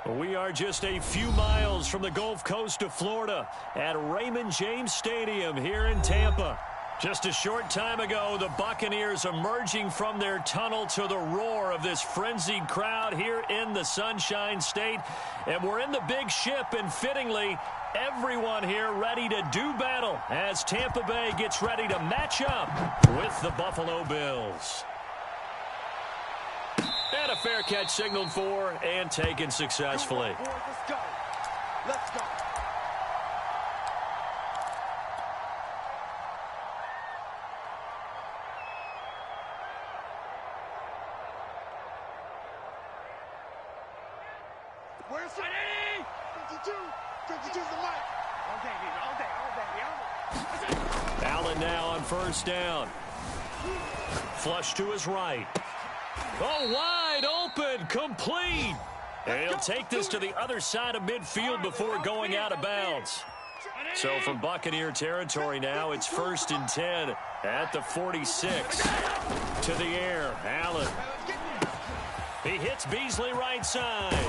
We are just a few miles from the Gulf Coast of Florida at Raymond James Stadium here in Tampa. Just a short time ago, the Buccaneers emerging from their tunnel to the roar of this frenzied crowd here in the Sunshine State. And we're in the big ship, and fittingly, everyone here ready to do battle as Tampa Bay gets ready to match up with the Buffalo Bills. And a fair catch signaled for and taken successfully. Let's go. Let's go. Where's the 52? 52's the mic. All day, all day. Allen now on first down. Flush to his right. Oh, wide open, complete. And he'll take this to the other side of midfield before going out of bounds. So from Buccaneer territory now, it's 1st and 10 at the 46. To the air, Allen. He hits Beasley right side.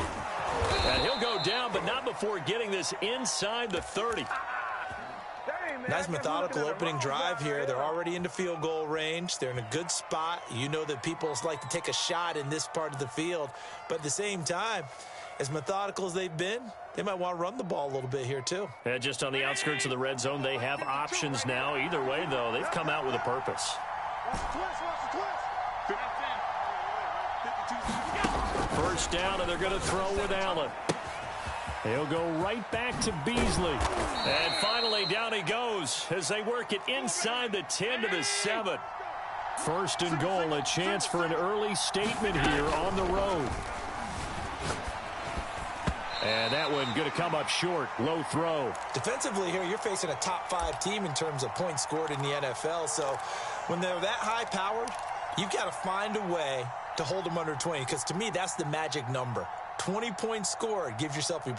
And he'll go down, but not before getting this inside the 30. Nice methodical opening drive here. They're already into field goal range. They're in a good spot. You know that people like to take a shot in this part of the field. But at the same time, as methodical as they've been, they might want to run the ball a little bit here too. Yeah, just on the outskirts of the red zone, they have options now. Either way, though, they've come out with a purpose. First down, and they're going to throw with Allen. He'll go right back to Beasley. And finally, down he goes as they work it inside the 10 to the 7. 1st and goal, a chance for an early statement here on the road. And that one going to come up short. Low throw. Defensively here, you're facing a top 5 team in terms of points scored in the NFL. So when they're that high-powered, you've got to find a way to hold them under 20. Because to me, that's the magic number. 20 points scored, you give yourself your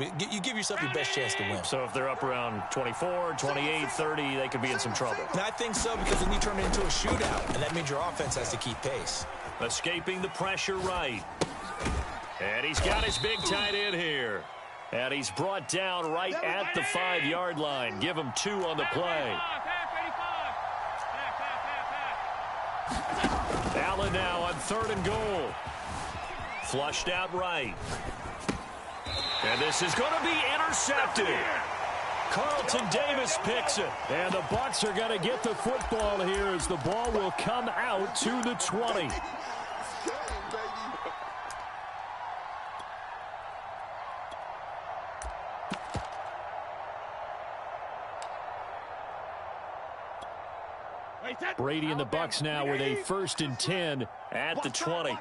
best chance to win. So if they're up around 24, 28, 30, they could be in some trouble. And I think so, because then you turn it into a shootout, and that means your offense has to keep pace. Escaping the pressure right. And he's got his big tight end here. And he's brought down right at the 5-yard line. Give him 2 on the play. Allen now on 3rd and goal. Flushed out right. And this is going to be intercepted. Carlton Davis picks it. And the Bucs are going to get the football here as the ball will come out to the 20. Brady and the Bucs now with a 1st and 10 at the 20.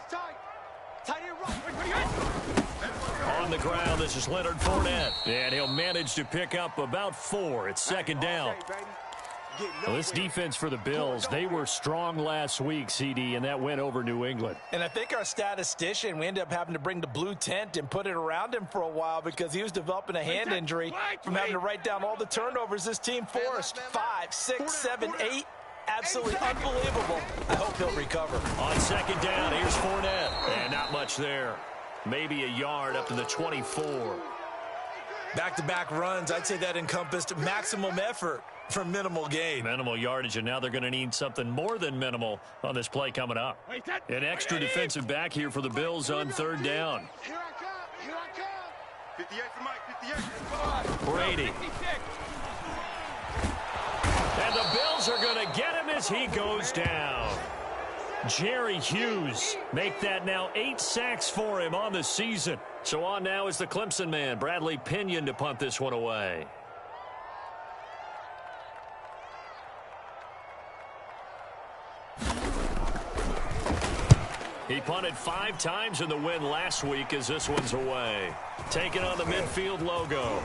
On the ground, this is Leonard Fournette. And he'll manage to pick up about 4. It's 2nd down. Well, this defense for the Bills, they were strong last week, CD, and that went over New England. And I think our statistician, we ended up having to bring the blue tent and put it around him for a while because he was developing a hand injury from having to write down all the turnovers this team forced. 5, 6, 7, 8. Absolutely unbelievable. I hope he'll recover. On 2nd down, here's Fournette. And not much there. Maybe a yard up to the 24. Back-to-back runs, I'd say that encompassed maximum effort for minimal gain. Minimal yardage, and now they're going to need something more than minimal on this play coming up. An extra defensive back here for the Bills on 3rd down. Here I come. Here I come. 58 for Mike. 58. Brady. And the Bills are going to get him as he goes down. Jerry Hughes make that now 8 sacks for him on the season. So on now is the Clemson man, Bradley Pinion, to punt this one away. He punted 5 times in the win last week as this one's away. Taking on the midfield logo.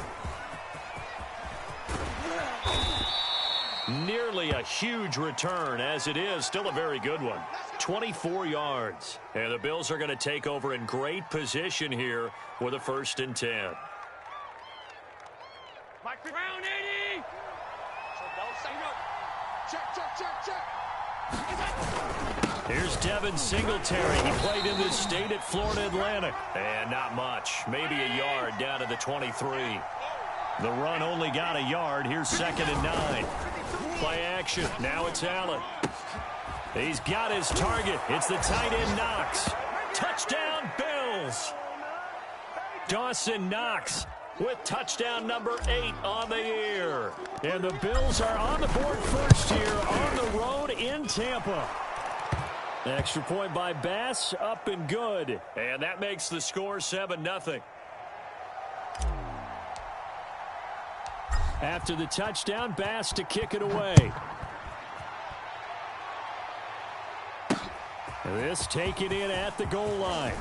Nearly a huge return, as it is still a very good one. 24 yards. And the Bills are going to take over in great position here with a 1st and 10. Mike, round 80. Check. Here's Devin Singletary. He played in this state at Florida Atlantic. And not much. Maybe a yard down to the 23. The run only got a yard. Here's 2nd and 9. Play action. Now it's Allen. He's got his target. It's the tight end Knox. Touchdown, Bills. Dawson Knox with touchdown number 8 on the year. And the Bills are on the board first here on the road in Tampa. Extra point by Bass, up and good. And that makes the score 7-0. After the touchdown, Bass to kick it away. This taken in at the goal line.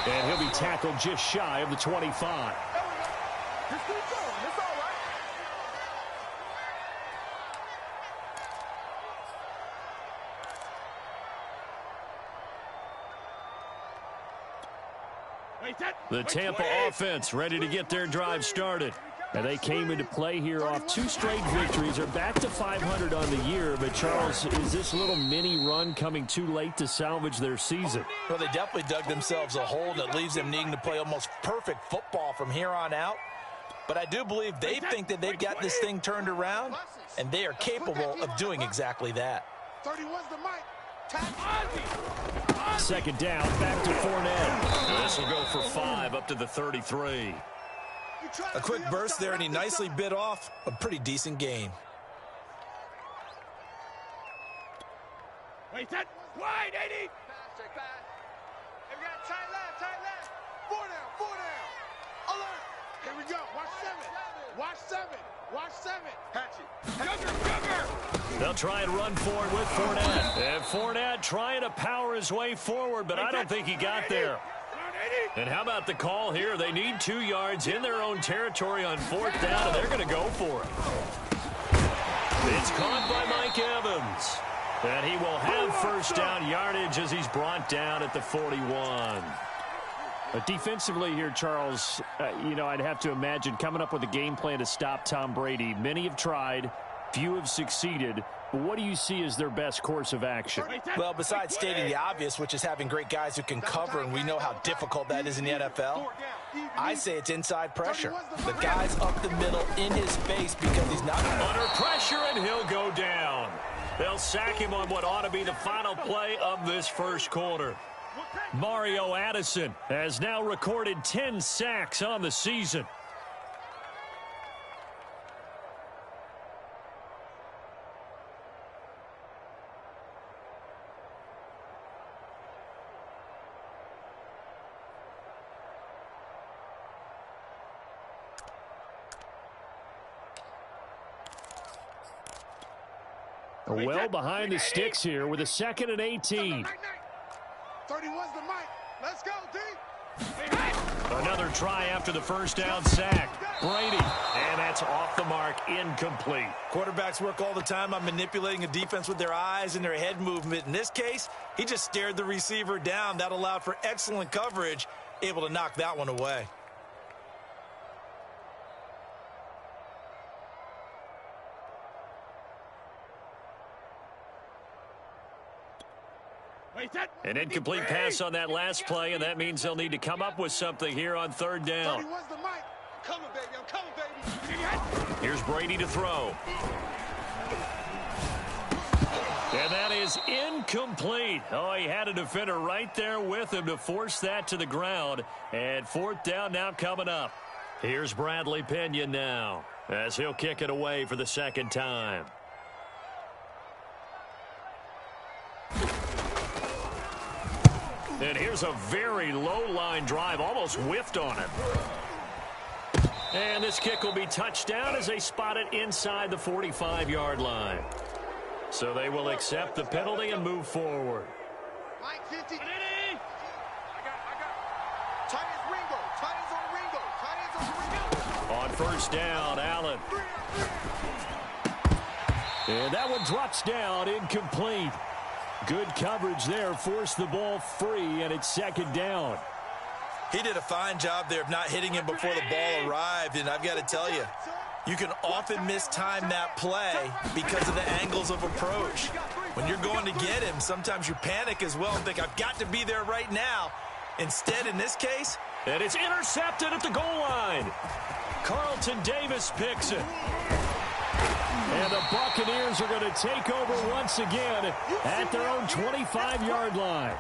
And he'll be tackled just shy of the 25. The Tampa offense ready to get their drive started. And they came into play here off 2 straight victories. They're back to 500 on the year. But, Charles, is this little mini run coming too late to salvage their season? Well, they definitely dug themselves a hole that leaves them needing to play almost perfect football from here on out. But I do believe they think that they've got this thing turned around, and they are capable of doing exactly that. 31's the mic. 2nd down, back to Fournette. This will go for 5 up to the 33. A quick burst there, and he nicely bit off a pretty decent gain. Wait, that wide, 80. Check back. We got tight left. 4 down. Alert. Here we go. Watch 7. Younger. They'll try and run forward with Fournette. And Fournette trying to power his way forward, but I don't think he got there. And how about the call here? They need 2 yards in their own territory on 4th down, and they're going to go for it. It's caught by Mike Evans. And he will have 1st down yardage as he's brought down at the 41. But defensively here, Charles, I'd have to imagine coming up with a game plan to stop Tom Brady. Many have tried. Few have succeeded. But what do you see as their best course of action? Well, besides stating the obvious, which is having great guys who can cover, and we know how difficult that is in the NFL, I say it's inside pressure. The guy's up the middle in his face because he's not under pressure, and he'll go down. They'll sack him on what ought to be the final play of this first quarter. Mario Addison has now recorded 10 sacks on the season. Well behind the sticks here with a 2nd and 18. 31's the mic. Let's go, D. Another try after the 1st down sack. Brady, and that's off the mark, incomplete. Quarterbacks work all the time on manipulating a defense with their eyes and their head movement. In this case, he just stared the receiver down. That allowed for excellent coverage, able to knock that one away. An incomplete pass on that last play, and that means they'll need to come up with something here on 3rd down. Here's Brady to throw. And that is incomplete. Oh, he had a defender right there with him to force that to the ground. And 4th down now coming up. Here's Bradley Pena now as he'll kick it away for the 2nd time. And here's a very low-line drive, almost whiffed on it. And this kick will be touched down as they spot it inside the 45-yard line. So they will accept the penalty and move forward. Mike 50. I got. Tight ends on Ringo. On 1st down, Allen. And that one drops down, incomplete. Good coverage there, forced the ball free, and it's 2nd down. He did a fine job there of not hitting him before the ball arrived, and I've got to tell you, You can often mistime that play because of the angles of approach. When you're going to get him, sometimes you panic as well and think, I've got to be there right now. Instead, in this case, and it's intercepted at the goal line. Carlton Davis picks it. And the Buccaneers are going to take over once again at their own 25-yard line.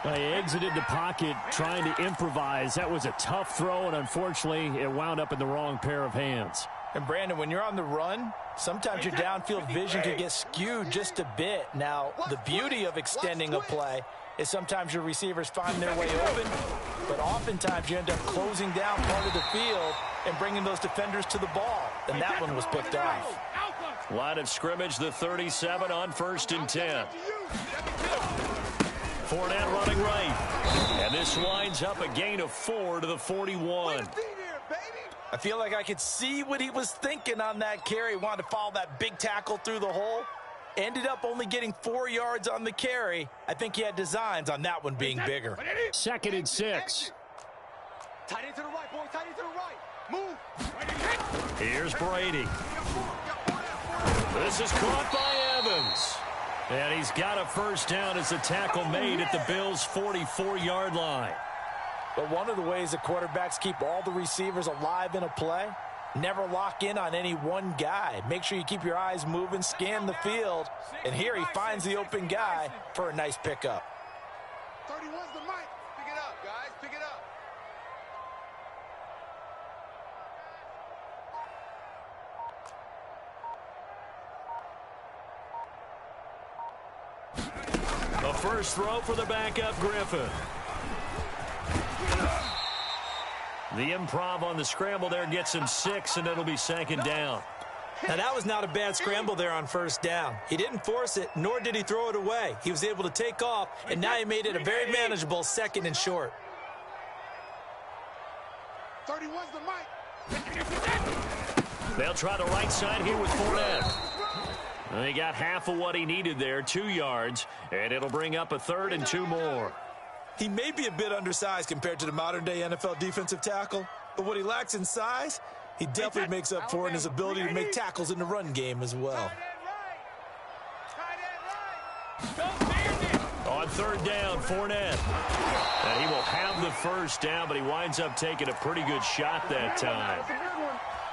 They exited the pocket trying to improvise. That was a tough throw, and unfortunately, it wound up in the wrong pair of hands. And, Brandon, when you're on the run, sometimes your downfield vision can get skewed just a bit. Now, the beauty of extending a play is sometimes your receivers find their way open, but oftentimes you end up closing down part of the field and bringing those defenders to the ball. And that one was picked off. Line of scrimmage, the 37 on 1st and 10. Fournette running right. And this winds up a gain of 4 to the 41. I feel like I could see what he was thinking on that carry. Wanted to follow that big tackle through the hole. Ended up only getting 4 yards on the carry. I think he had designs on that one being bigger. 2nd and 6. Tight end to the right, boy. Tight end to the right. Move. Here's Brady. This is caught by Evans. And he's got a first down as the tackle made at the Bills' 44-yard line. But one of the ways the quarterbacks keep all the receivers alive in a play, never lock in on any one guy. Make sure you keep your eyes moving, scan the field. And here he finds the open guy for a nice pickup. 31's the mic. Pick it up, guys. Pick it up. A first throw for the backup Griffin. The improv on the scramble there gets him 6, and it'll be 2nd down. Now, that was not a bad scramble there on 1st down. He didn't force it, nor did he throw it away. He was able to take off, and now he made it a very manageable 2nd and short. 31's the mic. They'll try the right side here with Fournette. He got half of what he needed there, 2 yards, and it'll bring up a 3rd and 2 more. He may be a bit undersized compared to the modern-day NFL defensive tackle, but what he lacks in size, he definitely makes up for in his ability to make tackles in the run game as well. On 3rd down, Fournette. And he will have the first down, but he winds up taking a pretty good shot that time.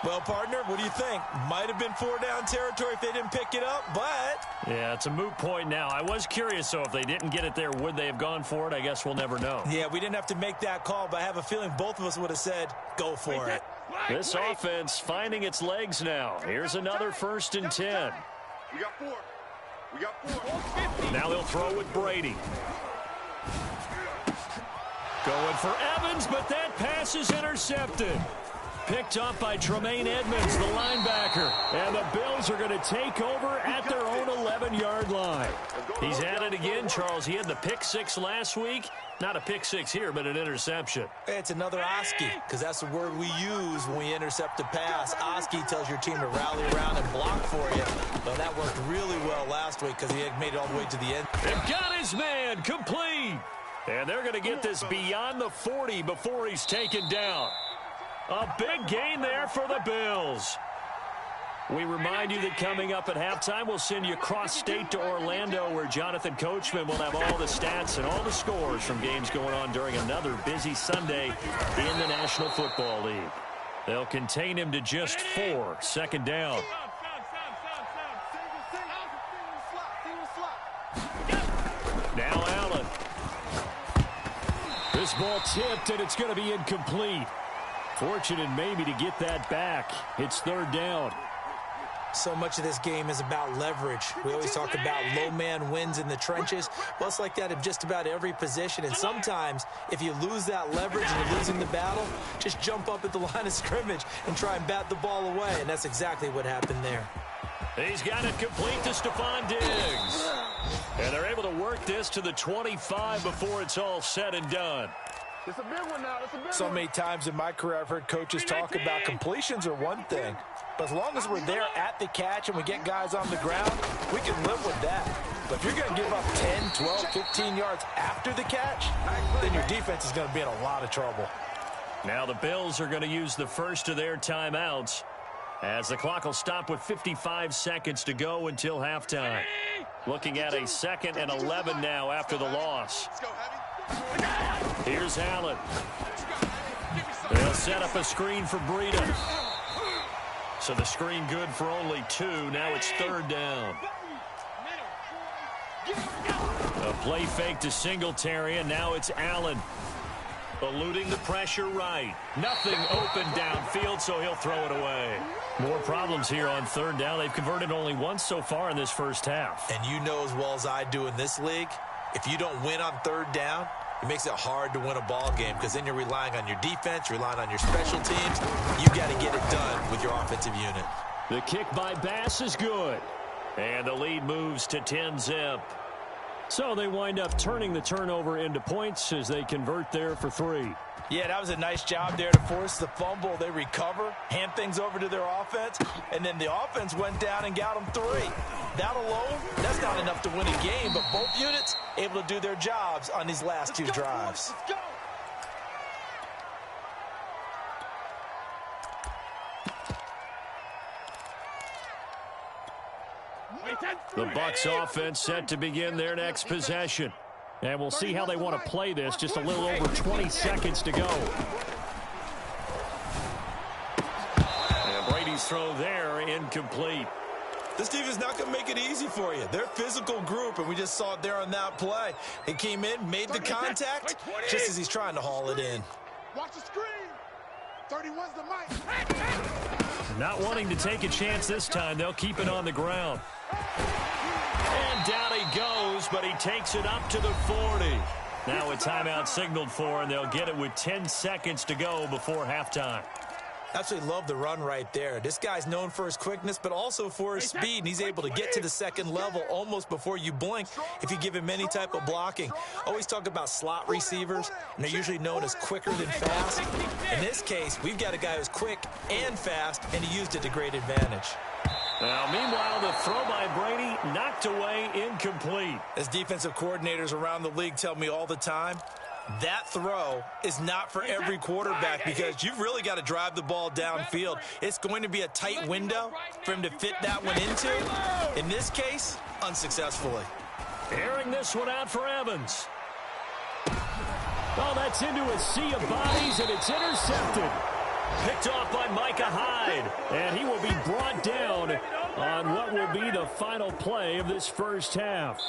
Well, partner, what do you think? Might have been 4-down territory if they didn't pick it up, but... Yeah, it's a moot point now. I was curious, so if they didn't get it there, would they have gone for it? I guess we'll never know. Yeah, we didn't have to make that call, but I have a feeling both of us would have said, go for it. This offense finding its legs now. Here's another 1st and 10. We got 4. We got 4. Now they'll throw with Brady. Going for Evans, but that pass is intercepted. Picked up by Tremaine Edmonds, the linebacker. And the Bills are going to take over at their own 11-yard line. He's at it again, Charles. He had the pick 6 last week. Not a pick 6 here, but an interception. It's another Oski, because that's the word we use when we intercept a pass. Oski tells your team to rally around and block for you. Well, that worked really well last week because he had made it all the way to the end. They've got his man complete. And they're going to get this beyond the 40 before he's taken down. A big gain there for the Bills. We remind you that coming up at halftime, we'll send you cross-state to Orlando, where Jonathan Coachman will have all the stats and all the scores from games going on during another busy Sunday in the National Football League. They'll contain him to just 4. 2nd down. Now Allen. This ball tipped, and it's going to be incomplete. Fortunate maybe to get that back. It's 3rd down. So much of this game is about leverage. We always talk about low man wins in the trenches. Well, it's like that in just about every position. And sometimes, if you lose that leverage and you're losing the battle, just jump up at the line of scrimmage and try and bat the ball away. And that's exactly what happened there. He's got it complete to Stephon Diggs. And they're able to work this to the 25 before it's all said and done. It's a big one now. It's a big So many times in my career, I've heard coaches talk about completions are one thing. But as long as we're there at the catch and we get guys on the ground, we can live with that. But if you're going to give up 10, 12, 15 yards after the catch, then your defense is going to be in a lot of trouble. Now the Bills are going to use the first of their timeouts. as the clock will stop with 55 seconds to go until halftime. Looking at a 2nd and 11 now after the loss. Here's Allen. They'll set up a screen for Breida. So the screen good for only 2. Now it's 3rd down. A play fake to Singletary, and now it's Allen. Eluding the pressure right. Nothing open downfield, so he'll throw it away. More problems here on 3rd down. They've converted only once so far in this first half. And you know as well as I do in this league, if you don't win on 3rd down, it makes it hard to win a ball game because then you're relying on your defense, you're relying on your special teams. You've got to get it done with your offensive unit. The kick by Bass is good. And the lead moves to 10-zip. So they wind up turning the turnover into points as they convert there for 3. Yeah, that was a nice job there to force the fumble. They recover, hand things over to their offense, and then the offense went down and got them 3. That alone, that's not enough to win a game, but both units able to do their jobs on these last 2 drives. Let's go. The Bucs offense set to begin their next possession. And we'll see how they want to play this. Just a little over 20 seconds to go. And Brady's throw there, incomplete. This team is not going to make it easy for you. They're a physical group, and we just saw it there on that play. He came in, made the contact, just as he's trying to haul it in. Watch the screen. 31's the mic. Not wanting to take a chance this time. They'll keep it on the ground. And down he goes, but he takes it up to the 40. Now a timeout signaled for, and they'll get it with 10 seconds to go before halftime. Absolutely love the run right there. This guy's known for his quickness, but also for his speed, and he's able to get to the 2nd level almost before you blink if you give him any type of blocking. Always talk about slot receivers, and they're usually known as quicker than fast. In this case, we've got a guy who's quick and fast, and he used it to great advantage. Now, meanwhile, the throw by Brady knocked away, incomplete. As defensive coordinators around the league tell me all the time, that throw is not for every quarterback because you've really got to drive the ball downfield. It's going to be a tight window for him to fit that one into. In this case, unsuccessfully. Airing this one out for Evans. Oh, that's into a sea of bodies, and it's intercepted. Picked off by Micah Hyde, and he will be brought down on what will be the final play of this first half.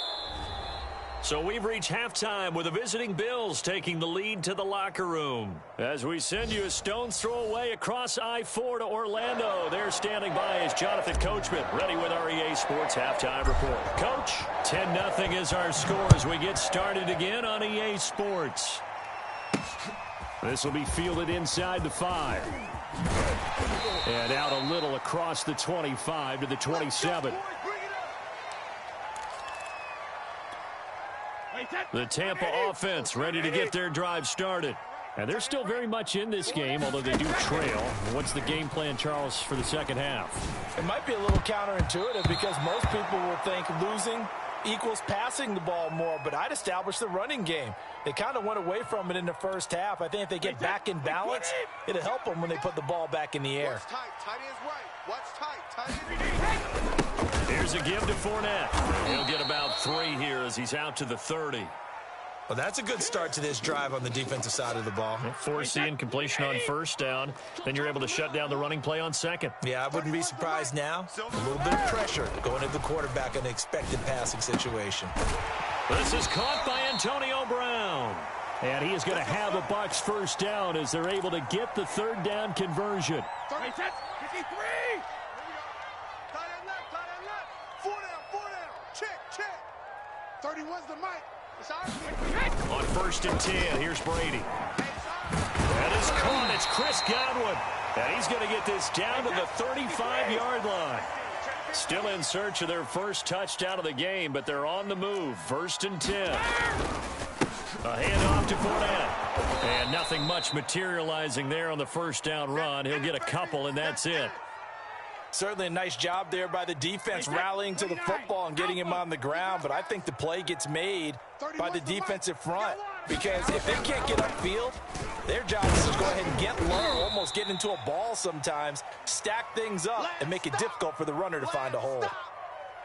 So we've reached halftime with the visiting Bills taking the lead to the locker room. As we send you a stone's throw away across I-4 to Orlando. There standing by is Jonathan Coachman, ready with our EA Sports Halftime Report. Coach, 10-0 is our score as we get started again on EA Sports. This will be fielded inside the 5. And out a little across the 25 to the 27. The Tampa offense ready to get their drive started. And they're still very much in this game, although they do trail. What's the game plan, Charles, for the second half? It might be a little counterintuitive because most people will think losing equals passing the ball more, but I'd establish the running game. They kind of went away from it in the first half. I think if they get back in balance, it'll help them when they put the ball back in the air. Watch tight. Tight ends right. Watch tight. Tight ends. Here's a give to Fournette. He'll get about 3 here as he's out to the 30. Well, that's a good start to this drive on the defensive side of the ball. Force the incompletion on first down. Then you're able to shut down the running play on second. Yeah, I wouldn't be surprised now. A little bit of pressure going to the quarterback in an expected passing situation. This is caught by Antonio Brown. And he is going to have a Bucs first down as they're able to get the third down conversion. 30, 53. Tight end left. 4 down. Check. 31's the mic. On 1st and 10, here's Brady. That is caught. It's Chris Godwin. And he's going to get this down to the 35-yard line. Still in search of their first touchdown of the game, but they're on the move. 1st and 10. A handoff to Fournette. And nothing much materializing there on the first down run. He'll get a couple, and that's it. Certainly a nice job there by the defense rallying to the football and getting him on the ground, but I think the play gets made by the defensive front. because if they can't get upfield, their job is to go ahead and get low, almost get into a ball sometimes, stack things up, and make it difficult for the runner to find a hole.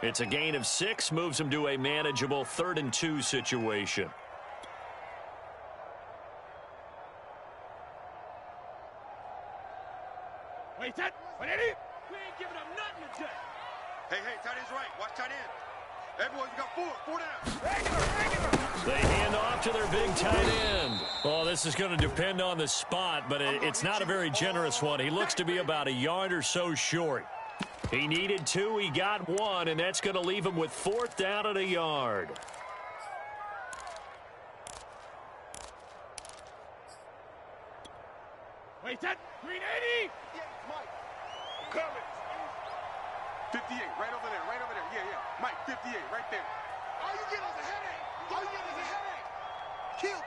It's a gain of 6, moves them to a manageable 3rd and 2 situation. Wait, that. We ain't giving up nothing today. Hey, tight end's right. Watch tight end. Everyone, you got 4 down. They hand off to their big tight end. Well, this is going to depend on the spot, but it's not a very generous one. He looks to be about a yard or so short. He needed 2, he got 1, and that's going to leave him with 4th down at a yard. Wait, that. Green 80. Mike. Coming. 58, right over there, Yeah. Mike, 58, right there. All you get is a headache. Kill.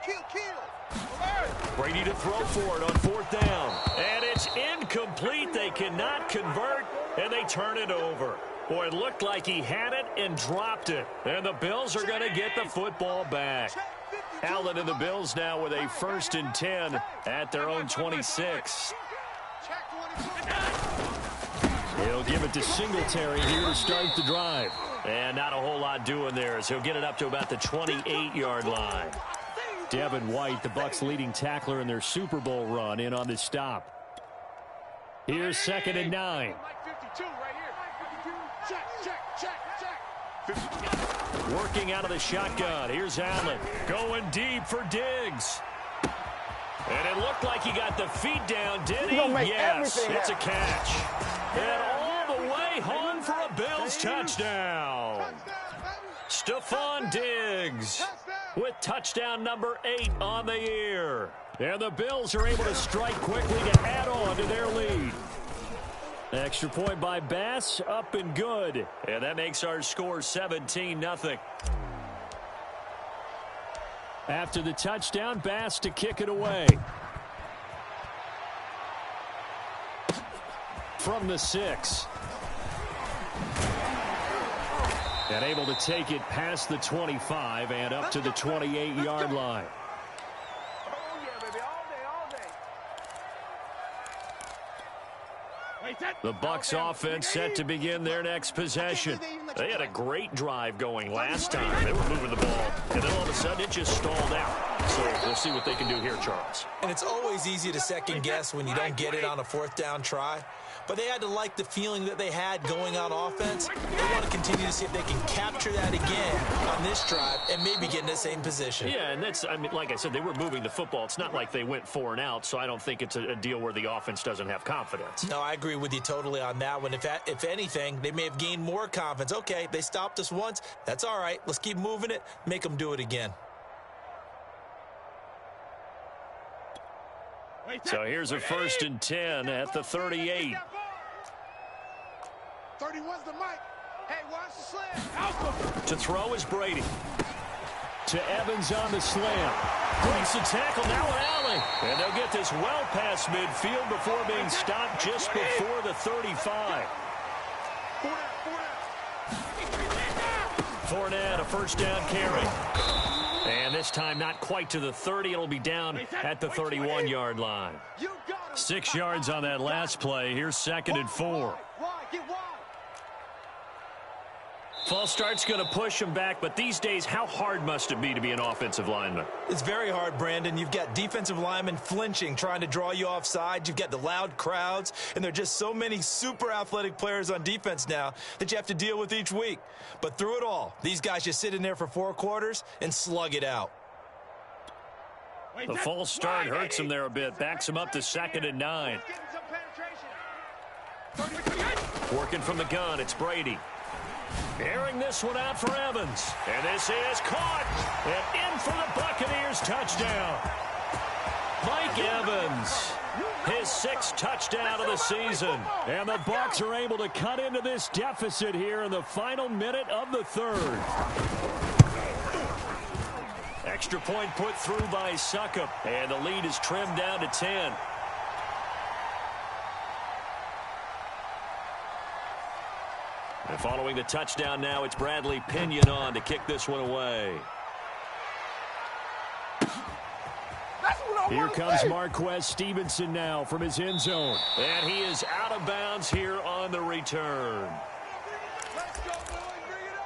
Brady to throw for it on 4th down. And it's incomplete. They cannot convert, and they turn it over. Boy, it looked like he had it and dropped it. And the Bills are going to get the football back. Allen and the Bills now with a 1st and 10 at their own 26. He'll give it to Singletary here to start the drive. And not a whole lot doing there as he'll get it up to about the 28-yard line. Devin White, the Bucs' leading tackler in their Super Bowl run, in on the stop. Here's 2nd and 9. Working out of the shotgun. Here's Allen going deep for Diggs. And it looked like he got the feet down, did he? Yes, it's a catch. And all the way home for a Bills touchdown. Stephon Diggs with touchdown number 8 on the year. And the Bills are able to strike quickly to add on to their lead. Extra point by Bass, up and good. And that makes our score 17-0. After the touchdown, Bass to kick it away. From the 6. And able to take it past the 25 and up to the 28-yard line. The Bucs offense set to begin their next possession. They had a great drive going last time. They were moving the ball, and then all of a sudden it just stalled out. So we'll see what they can do here, Charles. And it's always easy to second guess when you don't get it on a 4th down try. But they had to like the feeling that they had going on offense. They want to continue to see if they can capture that again on this drive and maybe get in the same position. Yeah, and that's, I mean, like I said, they were moving the football. It's not like they went 4 and out, so I don't think it's a deal where the offense doesn't have confidence. No, I agree with you totally on that one. If anything, they may have gained more confidence. Okay, they stopped us once. That's all right. Let's keep moving it. Make them do it again. So here's a 1st and 10 at the 38. 31's the mic. Hey, watch the slam. To throw is Brady. To Evans on the slam. Breaks the tackle now with Allen. And they'll get this well past midfield before being stopped just before the 35. Fournette, a 1st down carry. And this time not quite to the 30. It'll be down at the 31-yard line. 6 yards on that last play. Here's 2nd and 4. False start's going to push him back, but these days, how hard must it be to be an offensive lineman? It's very hard, Brandon. You've got defensive linemen flinching, trying to draw you offside. You've got the loud crowds, and there are just so many super athletic players on defense now that you have to deal with each week. But through it all, these guys just sit in there for 4 quarters and slug it out. The false start hurts him there a bit, backs him up to 2nd and 9. Working from the gun, it's Brady. Airing this one out for Evans. And this is caught. And in for the Buccaneers touchdown. Mike Evans, his 6th touchdown of the season. And the Bucs are able to cut into this deficit here in the final minute of the 3rd. Extra point put through by Succop. And the lead is trimmed down to 10. And following the touchdown now, it's Bradley Pinion on to kick this one away. Here comes Marquez Stevenson now from his end zone. And he is out of bounds here on the return. Let's go, boys. Bring it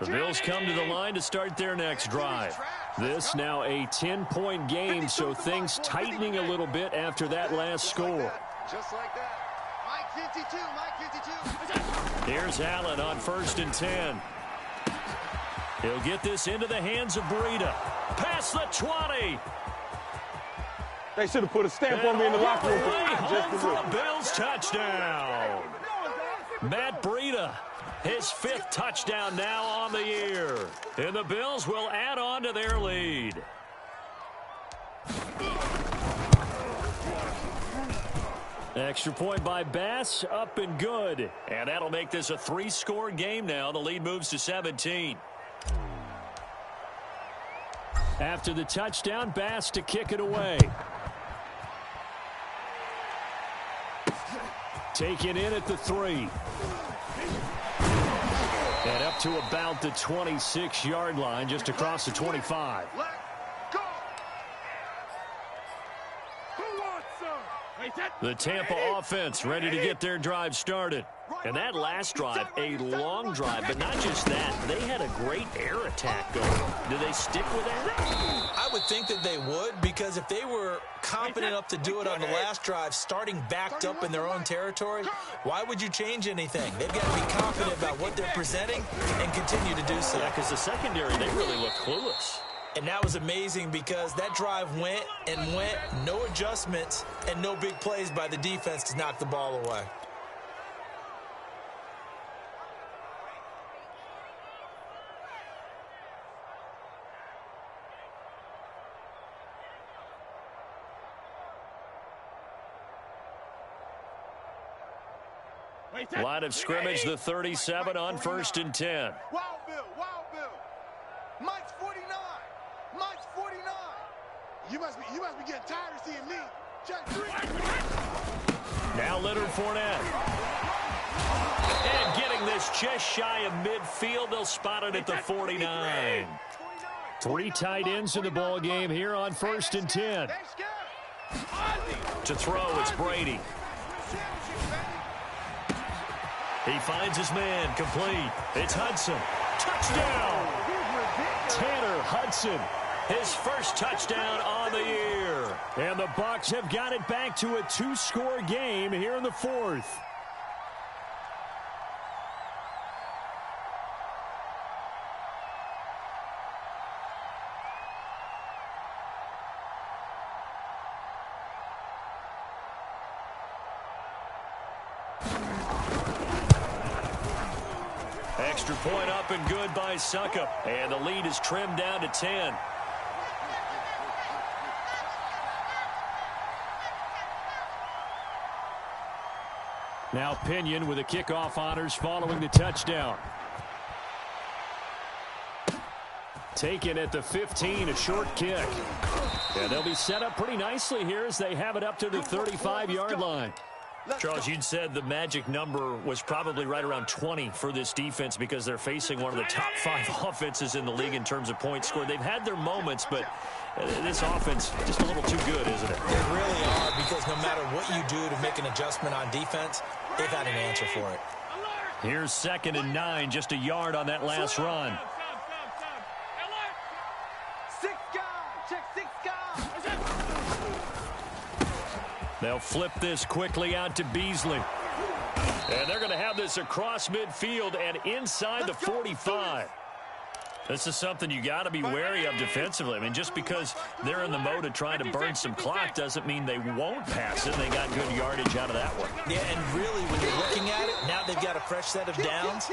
on. The Bills come to the line to start their next drive. This now a 10-point game, so things tightening a little bit after that last score. Just like that. Mike 52, Mike 52. Here's Allen on 1st and 10. He'll get this into the hands of Breida. Past the 20. They should have put a stamp on me in the locker room. Home for a Bills touchdown. Matt Breida, his 5th touchdown now on the year. And the Bills will add on to their lead. Extra point by Bass, up and good. And that'll make this a 3-score game now. The lead moves to 17. After the touchdown, Bass to kick it away. Taken in at the 3. And up to about the 26-yard line, just across the 25. The Tampa offense ready to get their drive started. And that last drive, a long drive, but not just that. They had a great air attack going. Do they stick with that? I would think that they would, because if they were confident enough to do it on the last drive, starting backed up in their own territory, why would you change anything? They've got to be confident about what they're presenting and continue to do so. Yeah, because the secondary, they really look clueless. And that was amazing because that drive went and went, no adjustments and no big plays by the defense to knock the ball away. Line of scrimmage, the 37 on 1st and 10. Wild Bill, Wild Bill. Mike's 49. Mike's 49. You must be getting tired of seeing me. Check 3. Now Leonard Fournette. And getting this just shy of midfield. They'll spot it at the 49. 3 tight ends in the ball game here on 1st and 10. To throw, it's Brady. He finds his man, complete. It's Hudson. Touchdown! Tanner Hudson, his 1st touchdown on the year. And the Bucs have got it back to a 2-score game here in the 4th. Extra point up and good by Succop. And the lead is trimmed down to 10. Now Pinion with the kickoff honors following the touchdown. Taken at the 15, a short kick. And they'll be set up pretty nicely here as they have it up to the 35-yard line. Charles, you'd said the magic number was probably right around 20 for this defense because they're facing one of the top 5 offenses in the league in terms of points scored. They've had their moments, but this offense just a little too good, isn't it? They really are, because no matter what you do to make an adjustment on defense, they've had an answer for it. Here's 2nd and 9, just a yard on that last run. They'll flip this quickly out to Beasley. And they're going to have this across midfield and inside the 45. This is something you got to be wary of defensively. I mean, just because they're in the mode of trying to burn some clock doesn't mean they won't pass it. They got good yardage out of that one. Yeah, and really, when you're looking at it, now they've got a fresh set of downs.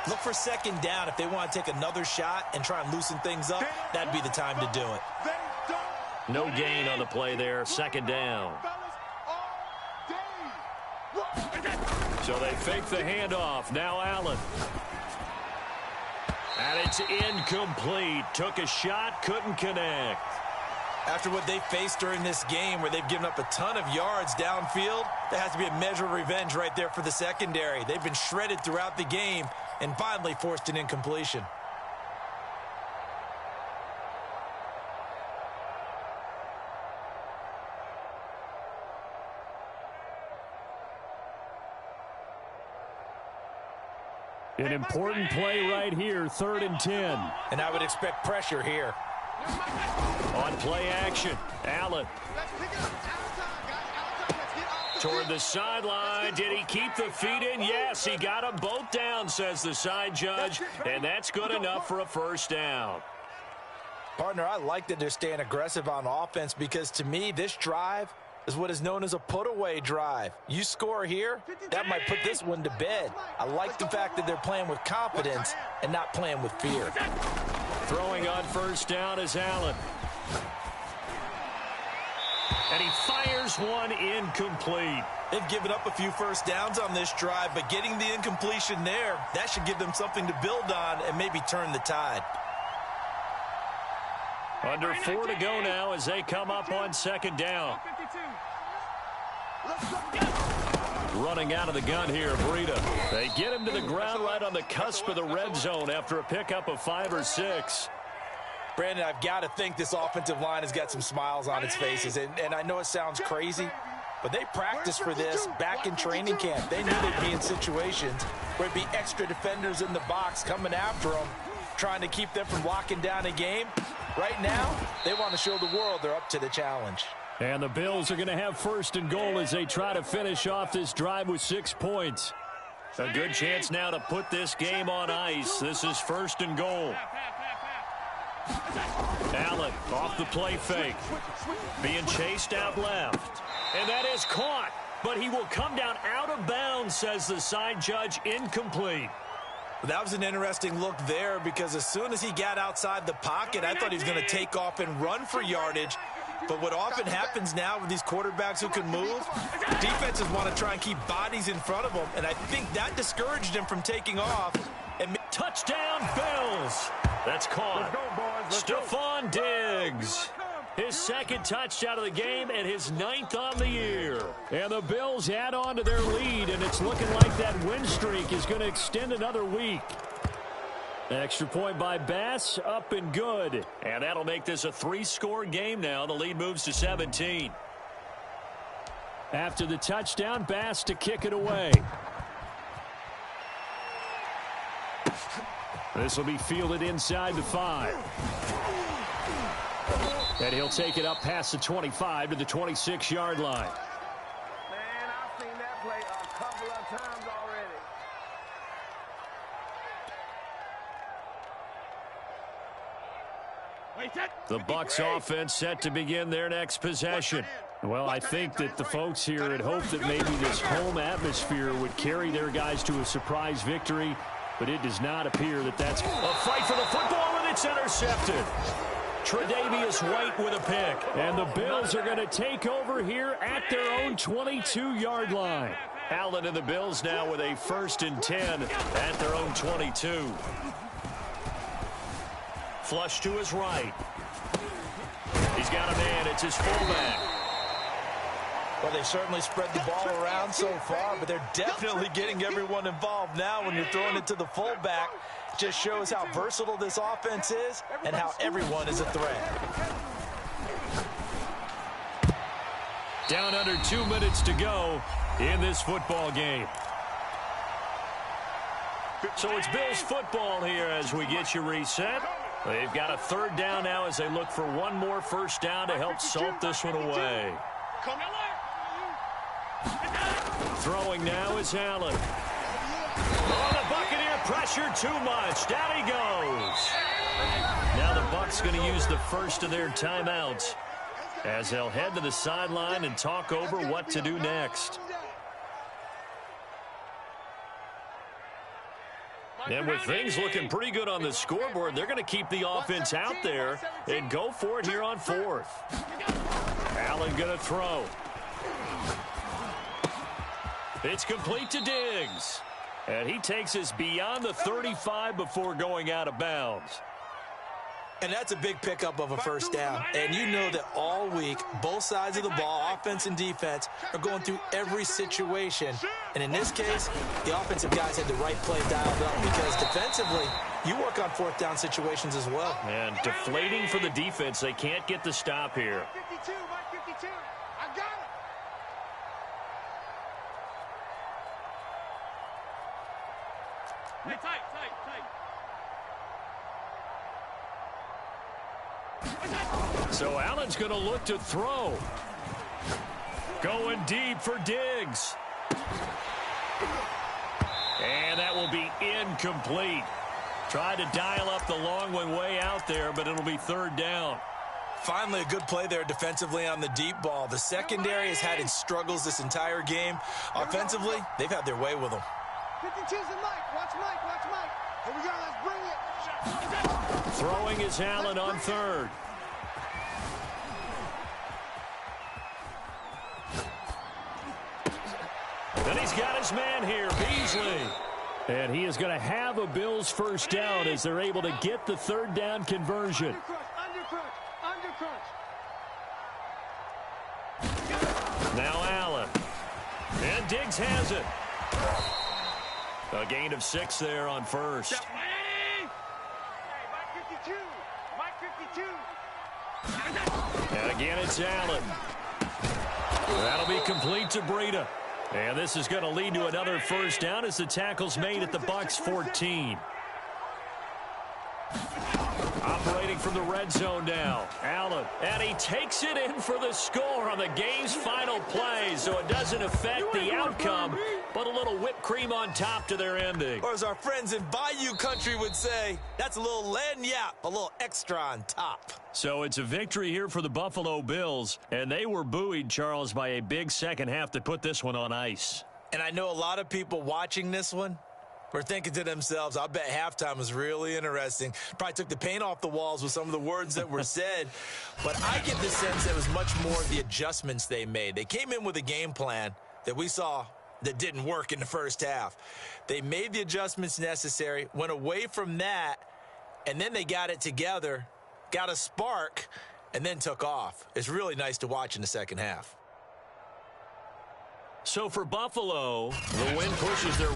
Look for 2nd down if they want to take another shot and try and loosen things up. That'd be the time to do it. No gain on the play there. 2nd down. So they fake the handoff. Now Allen. And it's incomplete. Took a shot, couldn't connect. After what they faced during this game where they've given up a ton of yards downfield, there has to be a measure of revenge right there for the secondary. They've been shredded throughout the game and finally forced an incompletion. An important play right here, 3rd and 10. And I would expect pressure here. On play action, Allen. Toward the sideline. Did he keep the feet in? Yes, he got them both down, says the side judge. And that's good enough for a first down. Partner, I like that they're staying aggressive on offense because to me, this drive is what is known as a put-away drive. You score here, that might put this one to bed. I like the fact that they're playing with confidence and not playing with fear. Throwing on first down is Allen. And he fires one incomplete. They've given up a few first downs on this drive, but getting the incompletion there, that should give them something to build on and maybe turn the tide. Under 4 to go now as they come up on 2nd down. Running out of the gun here, Breida. They get him to the ground right on the cusp of the red zone after a pickup of 5 or 6. Brandon, I've got to think this offensive line has got some smiles on its faces. And I know it sounds crazy, but they practiced for this back in training camp. They knew they'd be in situations where it'd be extra defenders in the box coming after them, trying to keep them from locking down a game. Right now, they want to show the world they're up to the challenge. And the Bills are going to have 1st and goal as they try to finish off this drive with 6 points. A good chance now to put this game on ice. This is 1st and goal. Allen off the play fake. Being chased out left. And that is caught. But he will come down out of bounds, says the side judge, incomplete. That was an interesting look there because as soon as he got outside the pocket, I thought he was going to take off and run for yardage. But what often happens now with these quarterbacks who can move, defenses want to try and keep bodies in front of them, and I think that discouraged him from taking off. And touchdown, Bills! That's caught. Stephon Diggs. His 2nd touchdown of the game and his 9th on the year. And the Bills add on to their lead, and it's looking like that win streak is going to extend another week. Extra point by Bass, up and good. And that'll make this a 3-score game now. The lead moves to 17. After the touchdown, Bass to kick it away. This will be fielded inside the 5. And he'll take it up past the 25 to the 26-yard line. Man, I've seen that play a couple of times already. The Bucs offense set to begin their next possession. Well, I think that the folks here had hoped that maybe this home atmosphere would carry their guys to a surprise victory, but it does not appear that that's a fight for the football, and it's intercepted. Tre'Davious White with a pick. And the Bills are going to take over here at their own 22-yard line. Allen and the Bills now with a 1st and 10 at their own 22. Flush to his right. He's got a man. It's his fullback. Well, they certainly spread the ball around so far, but they're definitely getting everyone involved now when you're throwing it to the fullback. Just shows how versatile this offense is and how everyone is a threat. Down under 2 minutes to go in this football game. So it's Bills football here as we get you reset. They've got a 3rd down now as they look for one more first down to help salt this one away. Throwing now is Allen. Oh, the Buccaneer pressure too much. Down he goes. Now the Bucs going to use the first of their timeouts as they'll head to the sideline and talk over what to do next. And with things looking pretty good on the scoreboard, they're going to keep the offense out there and go for it here on 4th. Allen going to throw. It's complete to Diggs. And he takes us beyond the 35 before going out of bounds. And that's a big pickup of a first down. And you know that all week, both sides of the ball, offense and defense, are going through every situation. And in this case, the offensive guys had the right play dialed up because defensively, you work on fourth down situations as well. And deflating for the defense. They can't get the stop here. 52, Mike 52. I got it. Hey, tight. So Allen's going to look to throw. Going deep for Diggs. And that will be incomplete. Tried to dial up the long one way out there, but it'll be third down. Finally, a good play there defensively on the deep ball. The secondary has had its struggles this entire game. Offensively, they've had their way with them. 52's and Mike. Watch Mike. Watch Mike. Here we go. Let's bring it. Throwing is Allen on third. Then he's got his man here, Beasley. And he is going to have a Bills first down as they're able to get the third down conversion. Under crunch. Now Allen. And Diggs has it. A gain of 6 there on first. Hey, Mike 52. And again, it's Allen. That'll be complete to Breida. And this is going to lead to another first down as the tackle's made at the Bucs 14. Operating from the red zone now, Allen. And he takes it in for the score on the game's final play, so it doesn't affect the outcome, but a little whipped cream on top to their ending. Or as our friends in Bayou Country would say, that's a little lagniappe, a little extra on top. So it's a victory here for the Buffalo Bills, and they were buoyed, Charles, by a big second half to put this one on ice. And I know a lot of people watching this one were thinking to themselves, I bet halftime was really interesting. Probably took the paint off the walls with some of the words that were said. But I get the sense it was much more the adjustments they made. They came in with a game plan that we saw that didn't work in the first half. They made the adjustments necessary, went away from that, and then they got it together, got a spark, and then took off. It's really nice to watch in the second half. So for Buffalo, the win pushes their